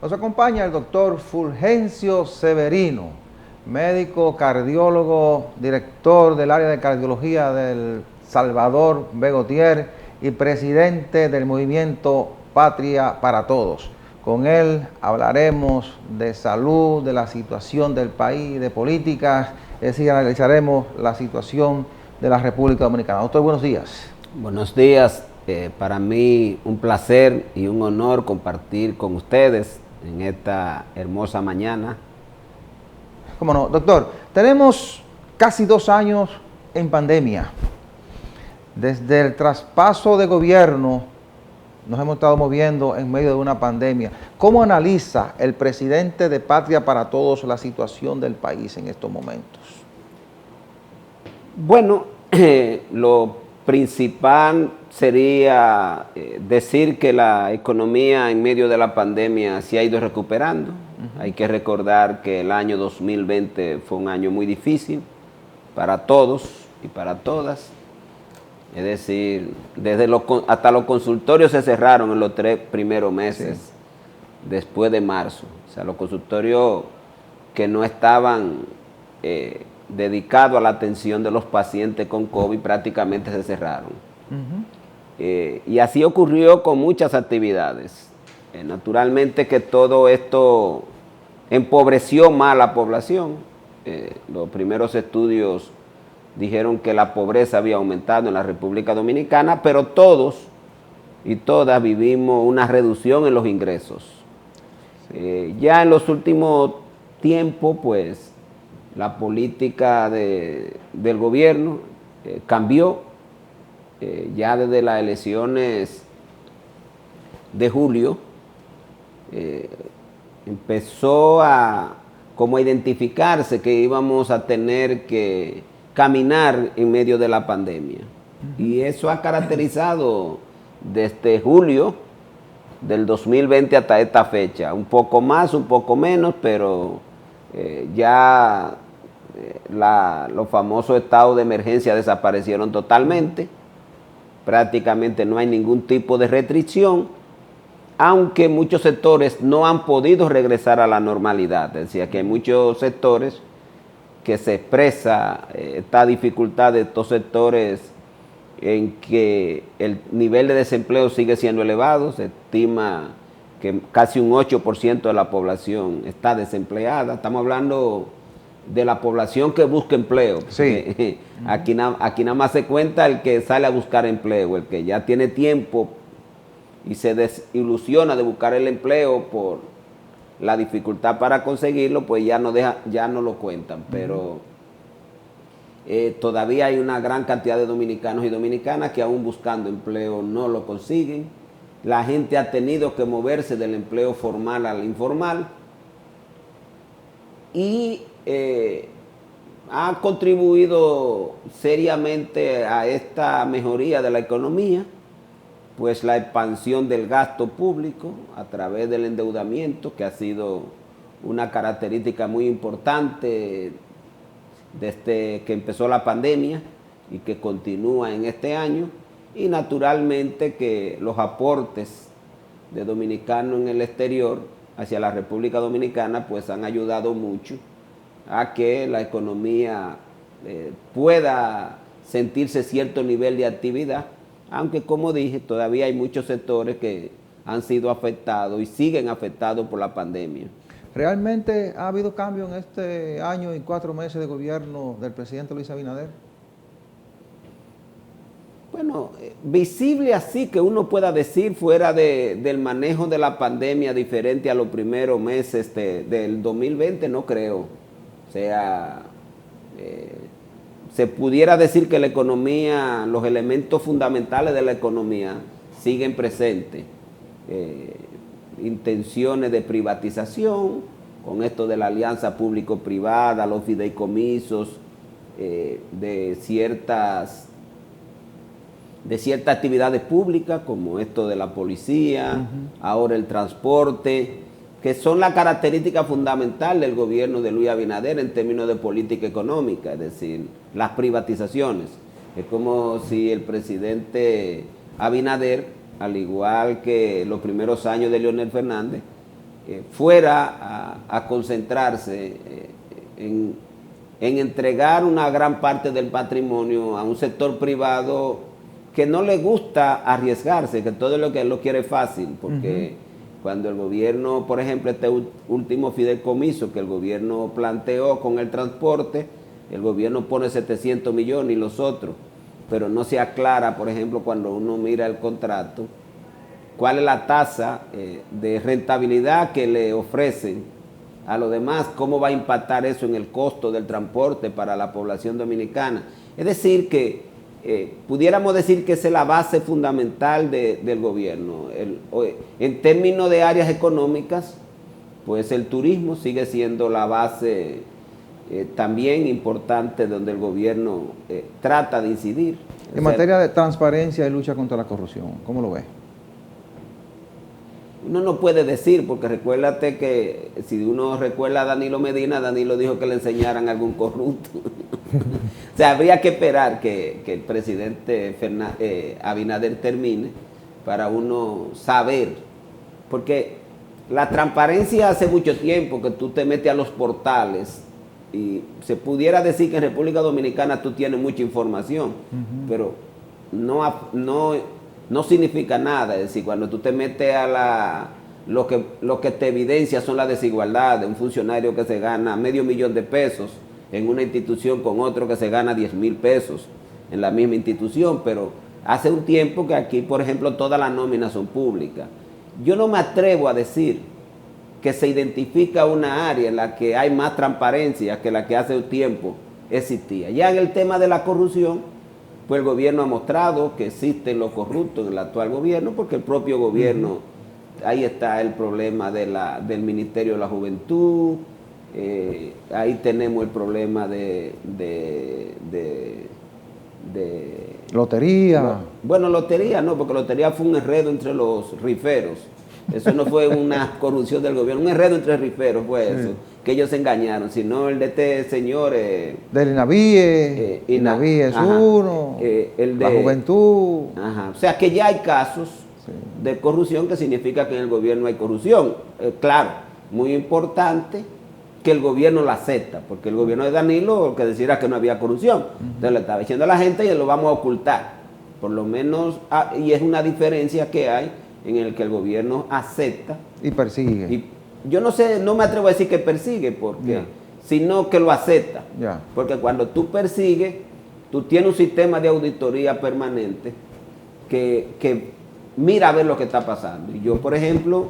Nos acompaña el doctor Fulgencio Severino, médico, cardiólogo, director del área de cardiología del Salvador Begotier y presidente del movimiento Patria para Todos. Con él hablaremos de salud, de la situación del país, de políticas, es decir, analizaremos la situación de la República Dominicana. Doctor, buenos días. Buenos días. Para mí un placer y un honor compartir con ustedes en esta hermosa mañana. Cómo no, doctor, tenemos casi 2 años en pandemia. Desde el traspaso de gobierno nos hemos estado moviendo en medio de una pandemia. ¿Cómo analiza el presidente de Patria para Todos la situación del país en estos momentos? Bueno, lo principal sería decir que la economía en medio de la pandemia se ha ido recuperando. Hay que recordar que el año 2020 fue un año muy difícil para todos y para todas. Es decir, hasta los consultorios se cerraron en los 3 primeros meses después de marzo. O sea, los consultorios que no estaban dedicados a la atención de los pacientes con COVID prácticamente se cerraron. Y así ocurrió con muchas actividades. Naturalmente que todo esto empobreció más a la población. Los primeros estudios dijeron que la pobreza había aumentado en la República Dominicana, pero todos y todas vivimos una reducción en los ingresos. Ya en los últimos tiempos, pues, la política del gobierno cambió. Ya desde las elecciones de julio empezó como a identificarse que íbamos a tener que caminar en medio de la pandemia. Y eso ha caracterizado desde julio del 2020 hasta esta fecha. Un poco más, un poco menos, pero ya los famosos estados de emergencia desaparecieron totalmente. Prácticamente no hay ningún tipo de restricción, aunque muchos sectores no han podido regresar a la normalidad. Es decir, que hay muchos sectores que se expresa esta dificultad de estos sectores en que el nivel de desempleo sigue siendo elevado. Se estima que casi un 8% de la población está desempleada. Estamos hablando de la población que busca empleo. Sí. Aquí nada más se cuenta el que sale a buscar empleo, el que ya tiene tiempo y se desilusiona de buscar el empleo por la dificultad para conseguirlo, pues ya no lo cuentan. Pero todavía hay una gran cantidad de dominicanos y dominicanas que aún buscando empleo no lo consiguen. La gente ha tenido que moverse del empleo formal al informal y ha contribuido seriamente a esta mejoría de la economía, pues la expansión del gasto público a través del endeudamiento, que ha sido una característica muy importante desde que empezó la pandemia y que continúa en este año, y naturalmente que los aportes de dominicanos en el exterior hacia la República Dominicana pues han ayudado mucho a que la economía pueda sentirse cierto nivel de actividad, aunque como dije, todavía hay muchos sectores que han sido afectados y siguen afectados por la pandemia. ¿Realmente ha habido cambio en este año y 4 meses de gobierno del presidente Luis Abinader? Bueno, visible así que uno pueda decir fuera del manejo de la pandemia diferente a los primeros meses del 2020, no creo. O sea, se pudiera decir que la economía, los elementos fundamentales de la economía siguen presentes. Intenciones de privatización, con esto de la alianza público-privada, los fideicomisos, de ciertas actividades públicas, como esto de la policía, ahora el transporte, que son la característica fundamental del gobierno de Luis Abinader en términos de política económica, es decir, las privatizaciones. Es como si el presidente Abinader, al igual que los primeros años de Leonel Fernández, fuera a concentrarse en entregar una gran parte del patrimonio a un sector privado que no le gusta arriesgarse, que todo lo que lo quiere fácil, porque cuando el gobierno, por ejemplo, este último fideicomiso que el gobierno planteó con el transporte, el gobierno pone 700 millones y los otros, pero no se aclara, por ejemplo, cuando uno mira el contrato, cuál es la tasa de rentabilidad que le ofrecen a los demás, cómo va a impactar eso en el costo del transporte para la población dominicana. Es decir, que pudiéramos decir que esa es la base fundamental del gobierno. En términos de áreas económicas, pues el turismo sigue siendo la base también importante donde el gobierno trata de incidir. En materia de transparencia y lucha contra la corrupción, ¿cómo lo ves? Uno no puede decir, porque recuérdate que si uno recuerda a Danilo Medina, Danilo dijo que le enseñaran a algún corrupto. O sea, habría que esperar que el presidente Abinader termine para uno saber, porque la transparencia hace mucho tiempo que tú te metes a los portales y se pudiera decir que en República Dominicana tú tienes mucha información, pero no significa nada. Es decir, cuando tú te metes a lo que te evidencia son las desigualdades de un funcionario que se gana $500,000 de pesos en una institución con otro que se gana 10,000 pesos en la misma institución, pero hace un tiempo que aquí, por ejemplo, todas las nóminas son públicas. Yo no me atrevo a decir que se identifica una área en la que hay más transparencia que la que hace un tiempo existía. Ya en el tema de la corrupción, pues el gobierno ha mostrado que existen los corruptos en el actual gobierno, porque el propio gobierno, ahí está el problema del Ministerio de la Juventud, ahí tenemos el problema de lotería. Bueno, lotería no, porque lotería fue un enredo entre los riferos. Eso no fue una corrupción del gobierno, un enredo entre riferos fue eso, que ellos se engañaron, sino el de este señor... del INAVIE, INAVIE es uno, el de la juventud. Ajá. O sea que ya hay casos de corrupción, que significa que en el gobierno hay corrupción. Claro, muy importante que el gobierno la acepta, porque el gobierno de Danilo lo que decía era que no había corrupción. Entonces le estaba diciendo a la gente y lo vamos a ocultar, por lo menos, y es una diferencia que hay en el que el gobierno acepta y persigue. Y yo no sé, no me atrevo a decir que persigue, porque sino que lo acepta. Porque cuando tú persigues, tú tienes un sistema de auditoría permanente que mira a ver lo que está pasando. Y yo, por ejemplo,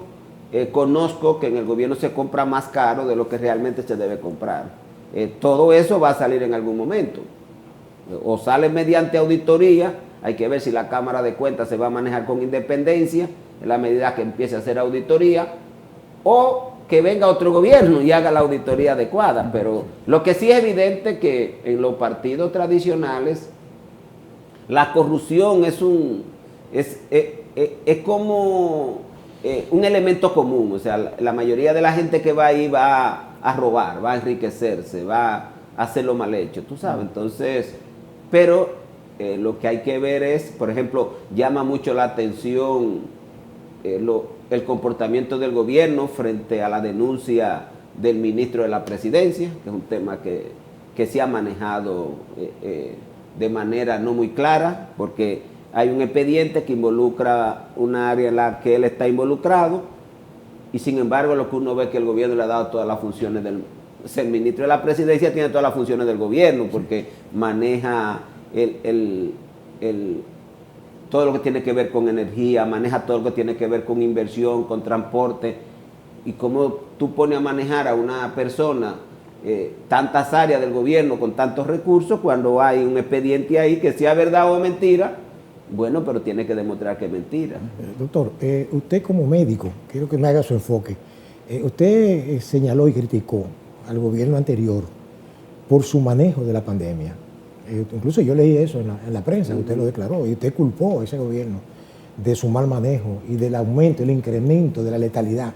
conozco que en el gobierno se compra más caro de lo que realmente se debe comprar. Todo eso va a salir en algún momento. O sale mediante auditoría. Hay que ver si la Cámara de Cuentas se va a manejar con independencia en la medida que empiece a hacer auditoría, o que venga otro gobierno y haga la auditoría adecuada. Pero lo que sí es evidente que en los partidos tradicionales la corrupción es como un elemento común. O sea, la mayoría de la gente que va ahí va a robar, va a enriquecerse, va a hacer lo mal hecho, tú sabes. Entonces, pero lo que hay que ver es, por ejemplo, llama mucho la atención el comportamiento del gobierno frente a la denuncia del ministro de la Presidencia, que es un tema que se ha manejado de manera no muy clara, porque hay un expediente que involucra una área en la que él está involucrado, y sin embargo lo que uno ve es que el gobierno le ha dado todas las funciones el ministro de la Presidencia tiene todas las funciones del gobierno, porque maneja todo lo que tiene que ver con energía, maneja todo lo que tiene que ver con inversión, con transporte. Y cómo tú pones a manejar a una persona tantas áreas del gobierno con tantos recursos, cuando hay un expediente ahí que sea verdad o mentira, bueno, pero tiene que demostrar que es mentira. Doctor, usted como médico, quiero que me haga su enfoque. Usted señaló y criticó al gobierno anterior por su manejo de la pandemia. Incluso yo leí eso en la prensa, usted lo declaró, y usted culpó a ese gobierno de su mal manejo y del aumento, el incremento de la letalidad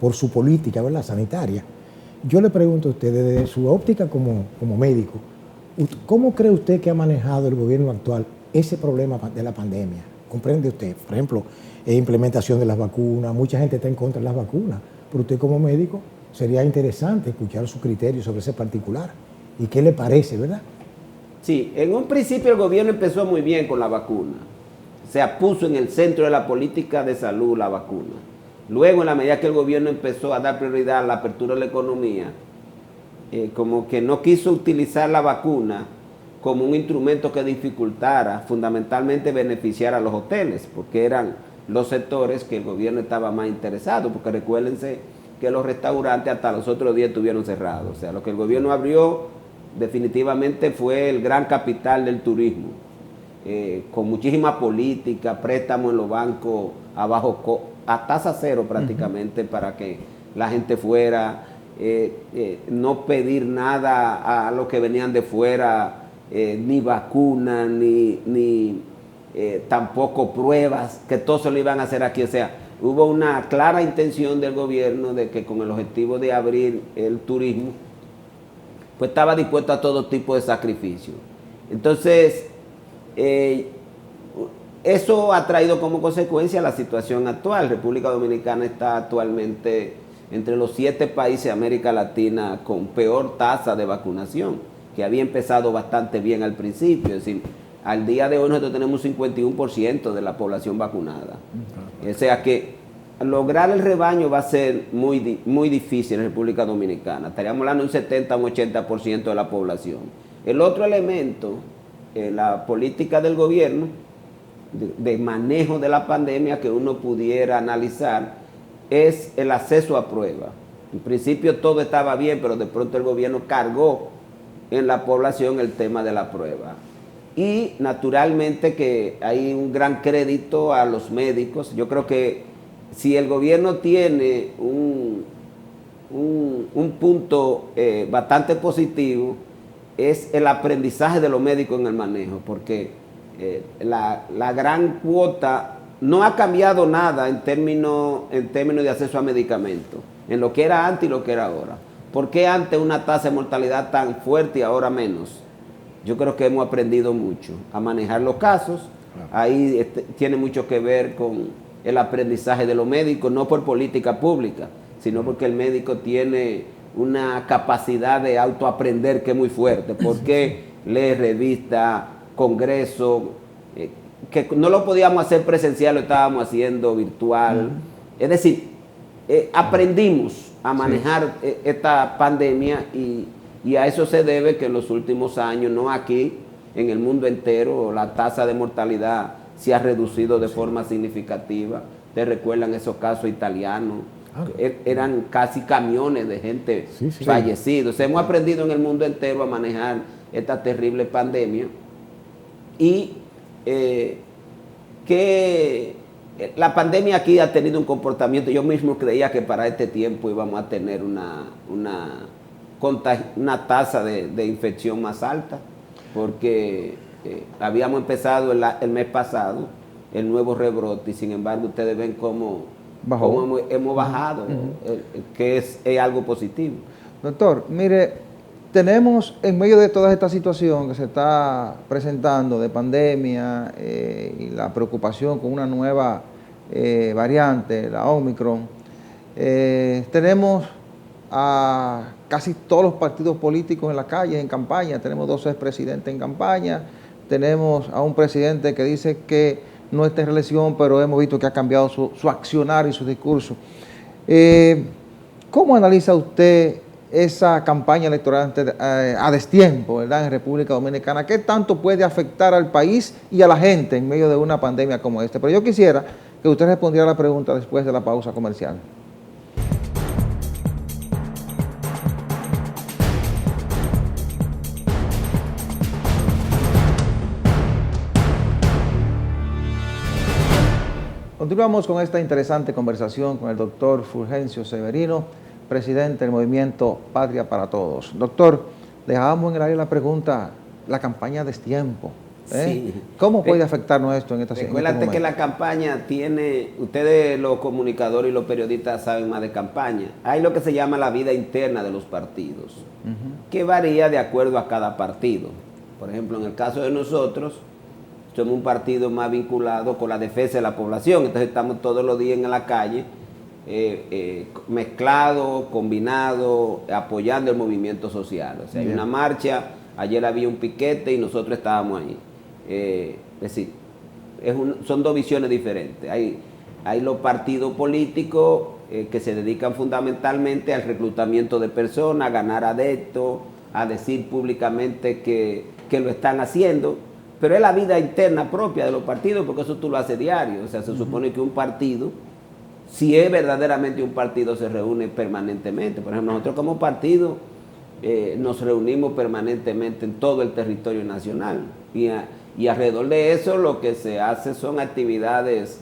por su política, ¿verdad?, sanitaria. Yo le pregunto a usted, desde su óptica como médico, ¿cómo cree usted que ha manejado el gobierno actual ese problema de la pandemia? ¿Comprende usted? Por ejemplo, implementación de las vacunas, mucha gente está en contra de las vacunas, pero usted como médico sería interesante escuchar su criterio sobre ese particular. ¿Y qué le parece, verdad? Sí, en un principio el gobierno empezó muy bien con la vacuna. Se puso en el centro de la política de salud la vacuna. Luego, en la medida que el gobierno empezó a dar prioridad a la apertura de la economía, como que no quiso utilizar la vacuna como un instrumento que dificultara, fundamentalmente beneficiar a los hoteles, porque eran los sectores que el gobierno estaba más interesado, porque recuérdense que los restaurantes hasta los otros días estuvieron cerrados. O sea, lo que el gobierno abrió definitivamente fue el gran capital del turismo, con muchísima política, préstamos en los bancos a tasa cero prácticamente, para que la gente fuera, no pedir nada a los que venían de fuera, ni vacunas, ni tampoco pruebas, que todo se lo iban a hacer aquí. O sea, hubo una clara intención del gobierno de que con el objetivo de abrir el turismo, pues estaba dispuesto a todo tipo de sacrificio. Entonces, eso ha traído como consecuencia la situación actual. República Dominicana está actualmente entre los 7 países de América Latina con peor tasa de vacunación, que había empezado bastante bien al principio. Es decir, al día de hoy nosotros tenemos un 51% de la población vacunada. O sea que lograr el rebaño va a ser muy difícil en República Dominicana. Estaríamos hablando de un 70 o un 80% de la población. El otro elemento, la política del gobierno de manejo de la pandemia que uno pudiera analizar, es el acceso a prueba. En principio todo estaba bien, pero de pronto el gobierno cargó en la población el tema de la prueba. Y naturalmente que hay un gran crédito a los médicos. Yo creo que si el gobierno tiene un punto bastante positivo, es el aprendizaje de los médicos en el manejo, porque la gran cuota no ha cambiado nada en términos de acceso a medicamentos, en lo que era antes y lo que era ahora. ¿Por qué antes una tasa de mortalidad tan fuerte y ahora menos? Yo creo que hemos aprendido mucho a manejar los casos. Ahí tiene mucho que ver con el aprendizaje de los médicos, no por política pública, sino porque el médico tiene una capacidad de autoaprender que es muy fuerte, porque lee revistas, congresos, que no lo podíamos hacer presencial, lo estábamos haciendo virtual. Es decir, aprendimos a manejar esta pandemia y a eso se debe que en los últimos años, no aquí, en el mundo entero, la tasa de mortalidad se ha reducido de forma significativa. ¿Te recuerdan esos casos italianos? Eran casi camiones de gente fallecida. O sea, hemos aprendido en el mundo entero a manejar esta terrible pandemia y que la pandemia aquí ha tenido un comportamiento. Yo mismo creía que para este tiempo íbamos a tener una tasa de infección más alta, porque habíamos empezado el mes pasado el nuevo rebrote y sin embargo ustedes ven cómo hemos bajado, que es algo positivo. Doctor, mire, tenemos en medio de toda esta situación que se está presentando de pandemia y la preocupación con una nueva variante, la Omicron, tenemos a casi todos los partidos políticos en la calle, en campaña. Tenemos 2 expresidentes en campaña, tenemos a un presidente que dice que no está en reelección, pero hemos visto que ha cambiado su accionar y su discurso. ¿Cómo analiza usted esa campaña electoral a destiempo, ¿verdad?, en República Dominicana? ¿Qué tanto puede afectar al país y a la gente en medio de una pandemia como esta? Pero yo quisiera que usted respondiera a la pregunta después de la pausa comercial. Continuamos con esta interesante conversación con el doctor Fulgencio Severino, presidente del movimiento Patria para Todos. Doctor, dejábamos en el aire la pregunta, la campaña a destiempo. Sí. ¿Cómo puede afectarnos esto en esta situación? Recuérdate que la campaña tiene, ustedes los comunicadores y los periodistas saben más de campaña. Hay lo que se llama la vida interna de los partidos, que varía de acuerdo a cada partido. Por ejemplo, en el caso de nosotros, somos un partido más vinculado con la defensa de la población, entonces estamos todos los días en la calle mezclado, combinado, apoyando el movimiento social. O sea, hay una marcha, ayer había un piquete y nosotros estábamos ahí. Es decir, son dos visiones diferentes. Hay los partidos políticos que se dedican fundamentalmente al reclutamiento de personas, a ganar adeptos, a decir públicamente que lo están haciendo, pero es la vida interna propia de los partidos, porque eso tú lo haces diario. O sea, se supone que un partido, si es verdaderamente un partido, se reúne permanentemente. Por ejemplo, nosotros como partido nos reunimos permanentemente en todo el territorio nacional, y alrededor de eso lo que se hace son actividades,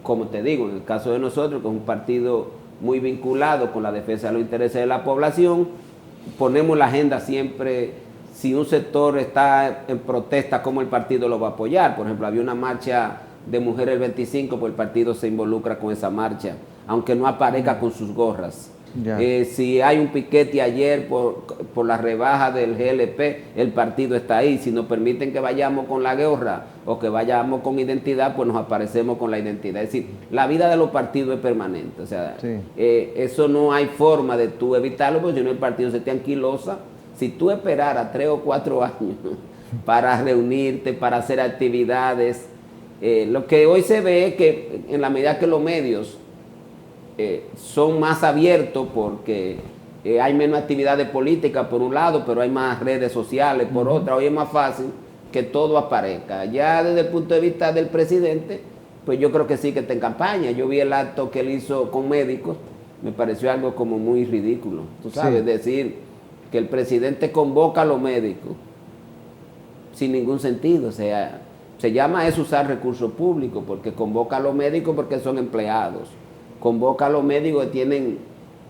como te digo, en el caso de nosotros, que es un partido muy vinculado con la defensa de los intereses de la población, ponemos la agenda siempre. Si un sector está en protesta, ¿cómo el partido lo va a apoyar? Por ejemplo, había una marcha de mujeres el 25, pues el partido se involucra con esa marcha, aunque no aparezca con sus gorras. Si hay un piquete ayer por la rebaja del GLP, el partido está ahí. Si nos permiten que vayamos con la gorra o que vayamos con identidad, pues nos aparecemos con la identidad. Es decir, la vida de los partidos es permanente. O sea, eso no hay forma de tú evitarlo, porque si no el partido se te anquilosa. Si tú esperaras 3 o 4 años para reunirte, para hacer actividades, lo que hoy se ve es que en la medida que los medios son más abiertos, porque hay menos actividades políticas por un lado, pero hay más redes sociales por otra, hoy es más fácil que todo aparezca. Ya desde el punto de vista del presidente, pues yo creo que sí que está en campaña. Yo vi el acto que él hizo con médicos, me pareció algo como muy ridículo, tú sabes, decir que el presidente convoca a los médicos sin ningún sentido. O sea, se llama eso usar recursos públicos, porque convoca a los médicos porque son empleados, convoca a los médicos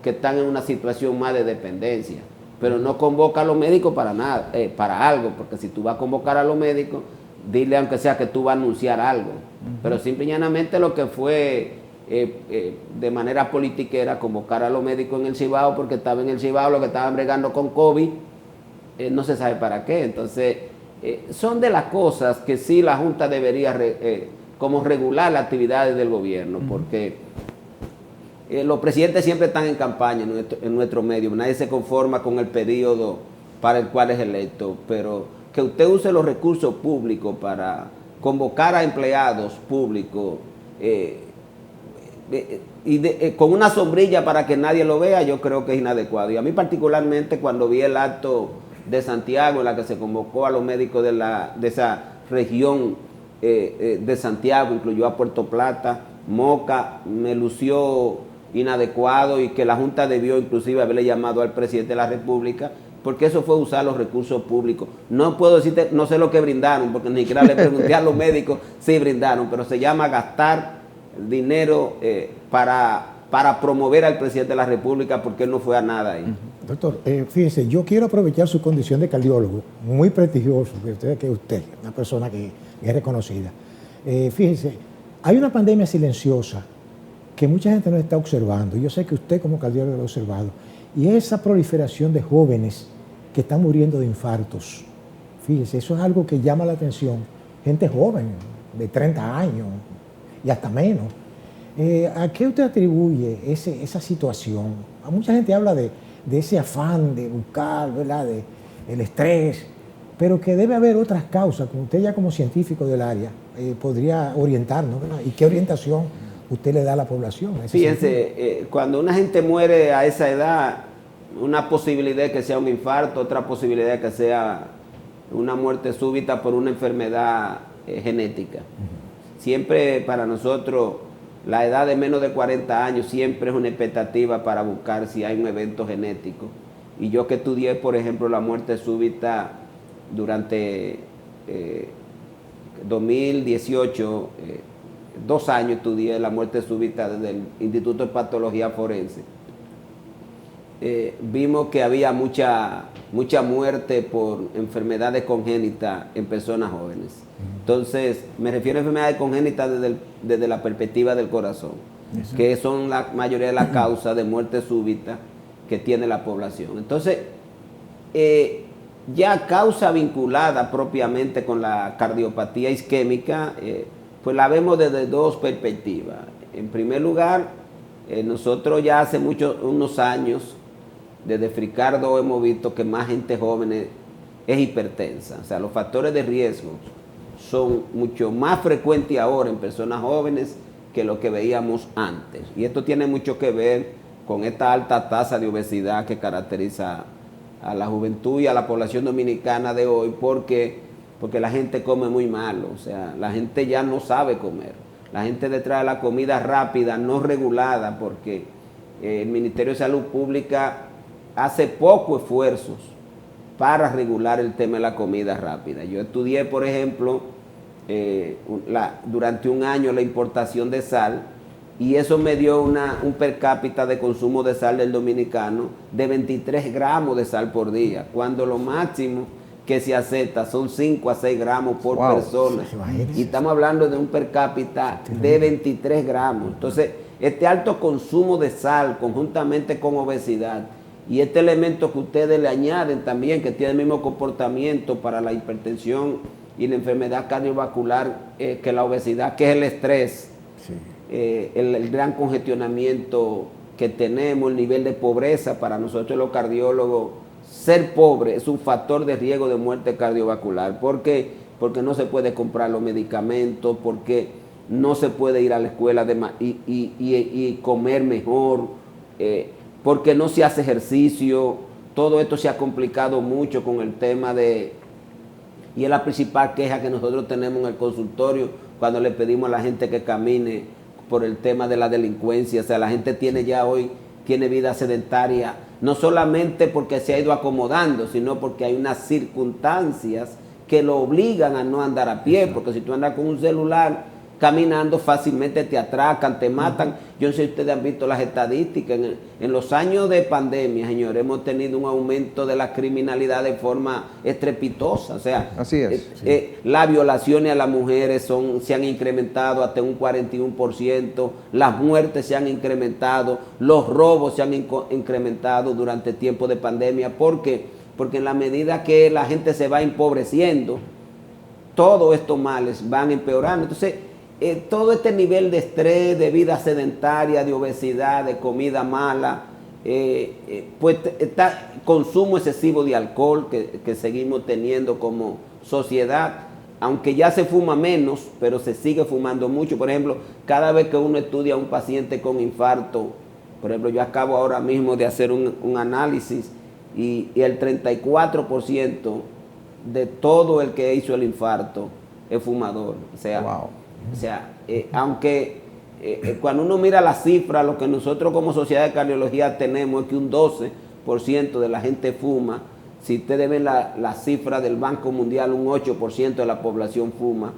que están en una situación más de dependencia, pero no convoca a los médicos para nada, para algo, porque si tú vas a convocar a los médicos, dile aunque sea que tú vas a anunciar algo, pero simple y llanamente lo que fue de manera politiquera convocar a los médicos en el Cibao, porque estaba en el Cibao los que estaban bregando con COVID, no se sabe para qué. Entonces, son de las cosas que sí la Junta debería como regular las actividades del gobierno, porque los presidentes siempre están en campaña en nuestro medio, nadie se conforma con el periodo para el cual es electo, pero que usted use los recursos públicos para convocar a empleados públicos con una sombrilla para que nadie lo vea, yo creo que es inadecuado. Y a mí particularmente, cuando vi el acto de Santiago en la que se convocó a los médicos de esa región de Santiago, incluyó a Puerto Plata, Moca, me lució inadecuado, y que la Junta debió inclusive haberle llamado al presidente de la República, porque eso fue usar los recursos públicos. No puedo decirte, no sé lo que brindaron, porque ni siquiera le pregunté a los médicos si brindaron, pero se llama gastar dinero para promover al presidente de la República, porque él no fue a nada ahí. Doctor, fíjese, yo quiero aprovechar su condición de cardiólogo, muy prestigioso, que usted, una persona que es reconocida. Fíjese, hay una pandemia silenciosa que mucha gente no está observando. Yo sé que usted como cardiólogo lo ha observado, y esa proliferación de jóvenes que están muriendo de infartos. Fíjese, eso es algo que llama la atención. Gente joven, de 30 años y hasta menos. ¿A qué usted atribuye esa situación? A mucha gente habla de ese afán de buscar, ¿verdad?, el estrés, pero que debe haber otras causas, como usted ya como científico del área podría orientarnos, ¿verdad? ¿Y qué orientación usted le da a la población? Fíjense, cuando una gente muere a esa edad, una posibilidad es que sea un infarto, otra posibilidad es que sea una muerte súbita por una enfermedad genética. Siempre para nosotros la edad de menos de 40 años siempre es una expectativa para buscar si hay un evento genético. Y yo que estudié, por ejemplo, la muerte súbita durante 2018, 2 años estudié la muerte súbita desde el Instituto de Patología Forense. Vimos que había mucha muerte por enfermedades congénitas en personas jóvenes. Entonces, me refiero a enfermedades congénitas desde la perspectiva del corazón, que son la mayoría de las causas de muerte súbita que tiene la población. Entonces, ya causa vinculada propiamente con la cardiopatía isquémica, pues la vemos desde 2 perspectivas. En primer lugar, Nosotros ya hace unos años, desde Fricardo hemos visto que más gente joven es hipertensa. O sea, los factores de riesgo son mucho más frecuentes ahora en personas jóvenes que lo que veíamos antes. Y esto tiene mucho que ver con esta alta tasa de obesidad que caracteriza a la juventud y a la población dominicana de hoy, porque la gente come muy mal. O sea, la gente ya no sabe comer. La gente detrás de la comida rápida, no regulada, porque el Ministerio de Salud Pública hace pocos esfuerzos para regular el tema de la comida rápida. Yo estudié, por ejemplo, durante un año la importación de sal, y eso me dio un per cápita de consumo de sal del dominicano de 23 gramos de sal por día, cuando lo máximo que se acepta son 5 a 6 gramos por persona. Y estamos hablando de un per cápita de 23 gramos. Entonces, este alto consumo de sal, conjuntamente con obesidad, y este elemento que ustedes le añaden también, que tiene el mismo comportamiento para la hipertensión y la enfermedad cardiovascular que la obesidad, que es el estrés, sí. El gran congestionamiento que tenemos, el nivel de pobreza. Para nosotros los cardiólogos, ser pobre es un factor de riesgo de muerte cardiovascular. ¿Por qué? Porque no se puede comprar los medicamentos, porque no se puede ir a la escuela y comer mejor, porque no se hace ejercicio. Todo esto se ha complicado mucho con el tema y es la principal queja que nosotros tenemos en el consultorio cuando le pedimos a la gente que camine por el tema de la delincuencia. O sea, la gente tiene vida sedentaria, no solamente porque se ha ido acomodando, sino porque hay unas circunstancias que lo obligan a no andar a pie, porque si tú andas con un celular caminando, fácilmente te atracan, te matan. Yo no sé si ustedes han visto las estadísticas. En los años de pandemia, señores, hemos tenido un aumento de la criminalidad de forma estrepitosa. O sea, así es, las violaciones a las mujeres se han incrementado hasta un 41%, las muertes se han incrementado, los robos se han incrementado durante tiempos de pandemia. ¿Por qué? Porque en la medida que la gente se va empobreciendo, todos estos males van empeorando. Entonces, todo este nivel de estrés, de vida sedentaria, de obesidad, de comida mala, pues está consumo excesivo de alcohol que seguimos teniendo como sociedad, aunque ya se fuma menos, pero se sigue fumando mucho. Por ejemplo, cada vez que uno estudia a un paciente con infarto, por ejemplo, yo acabo ahora mismo de hacer un análisis y el 34% de todo el que hizo el infarto es fumador. O sea, wow. Aunque cuando uno mira las cifras, lo que nosotros como Sociedad de Cardiología tenemos es que un 12% de la gente fuma. Si ustedes ven la cifra del Banco Mundial, un 8% de la población fuma.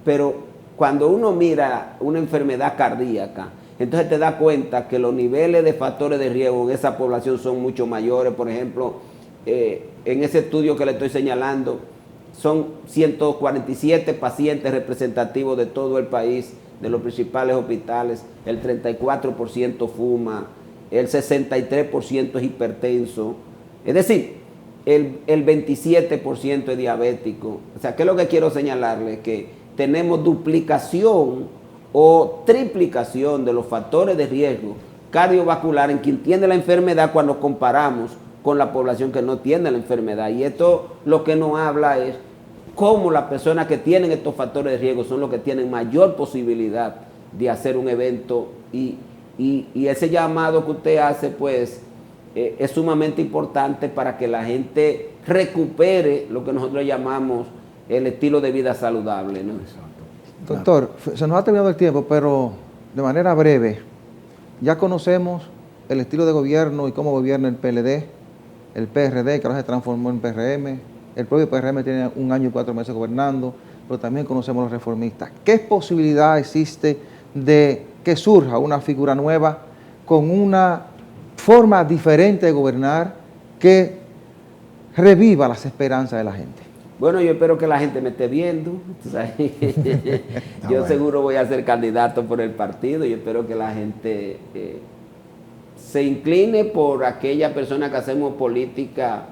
Pero cuando uno mira una enfermedad cardíaca, entonces te das cuenta que los niveles de factores de riesgo en esa población son mucho mayores. Por ejemplo, en ese estudio que le estoy señalando, son 147 pacientes representativos de todo el país, de los principales hospitales. El 34% fuma, el 63% es hipertenso, es decir, el 27% es diabético. O sea, ¿qué es lo que quiero señalarles? Que tenemos duplicación o triplicación de los factores de riesgo cardiovascular en quien tiene la enfermedad cuando comparamos con la población que no tiene la enfermedad. Y esto lo que nos habla es cómo las personas que tienen estos factores de riesgo son los que tienen mayor posibilidad de hacer un evento, y ese llamado que usted hace, pues, es sumamente importante para que la gente recupere lo que nosotros llamamos el estilo de vida saludable, ¿no? Doctor, se nos ha terminado el tiempo, pero de manera breve, ya conocemos el estilo de gobierno y cómo gobierna el PLD, el PRD, que ahora se transformó en PRM. El propio PRM tiene 1 año y 4 meses gobernando, pero también conocemos los reformistas. ¿Qué posibilidad existe de que surja una figura nueva con una forma diferente de gobernar que reviva las esperanzas de la gente? Bueno, yo espero que la gente me esté viendo. Yo seguro voy a ser candidato por el partido y espero que la gente se incline por aquella persona que hacemos política,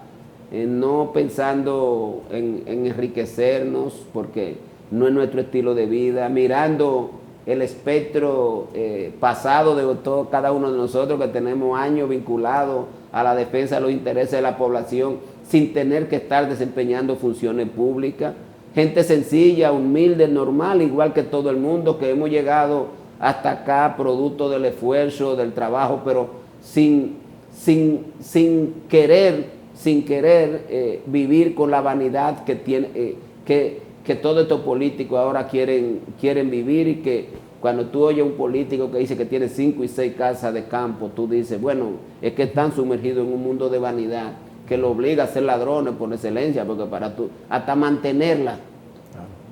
no pensando en enriquecernos, porque no es nuestro estilo de vida, mirando el espectro pasado de cada uno de nosotros que tenemos años vinculados a la defensa de los intereses de la población sin tener que estar desempeñando funciones públicas. Gente sencilla, humilde, normal, igual que todo el mundo, que hemos llegado hasta acá producto del esfuerzo, del trabajo, pero sin querer vivir con la vanidad que tiene, que todos estos políticos ahora quieren vivir, y que cuando tú oyes a un político que dice que tiene 5 y 6 casas de campo, tú dices, bueno, es que están sumergidos en un mundo de vanidad que lo obliga a ser ladrones por excelencia, porque para tú, hasta mantenerla,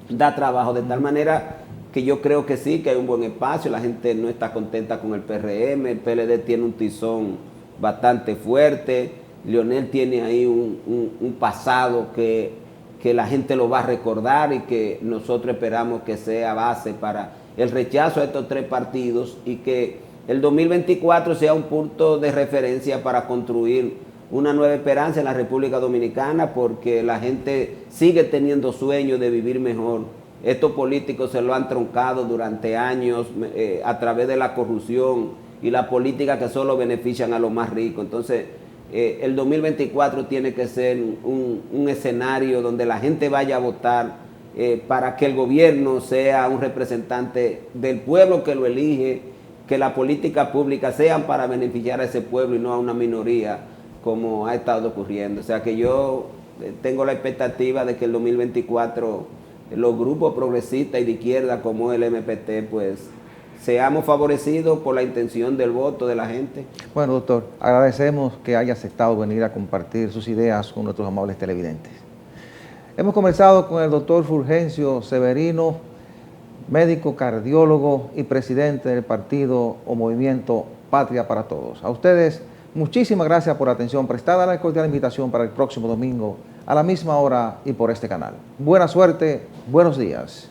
da trabajo, de tal manera que yo creo que sí, que hay un buen espacio, la gente no está contenta con el PRM, el PLD tiene un tizón bastante fuerte, Leonel tiene ahí un pasado que la gente lo va a recordar y que nosotros esperamos que sea base para el rechazo a estos 3 partidos, y que el 2024 sea un punto de referencia para construir una nueva esperanza en la República Dominicana, porque la gente sigue teniendo sueños de vivir mejor. Estos políticos se lo han troncado durante años a través de la corrupción y la política que solo benefician a los más ricos. Entonces, el 2024 tiene que ser un escenario donde la gente vaya a votar para que el gobierno sea un representante del pueblo que lo elige, que las políticas públicas sean para beneficiar a ese pueblo y no a una minoría, como ha estado ocurriendo. O sea que yo tengo la expectativa de que el 2024 los grupos progresistas y de izquierda como el MPT, pues seamos favorecidos por la intención del voto de la gente. Bueno, doctor, agradecemos que haya aceptado venir a compartir sus ideas con nuestros amables televidentes. Hemos conversado con el doctor Fulgencio Severino, médico, cardiólogo y presidente del partido o movimiento Patria para Todos. A ustedes, muchísimas gracias por la atención prestada. La cordial invitación para el próximo domingo a la misma hora y por este canal. Buena suerte, buenos días.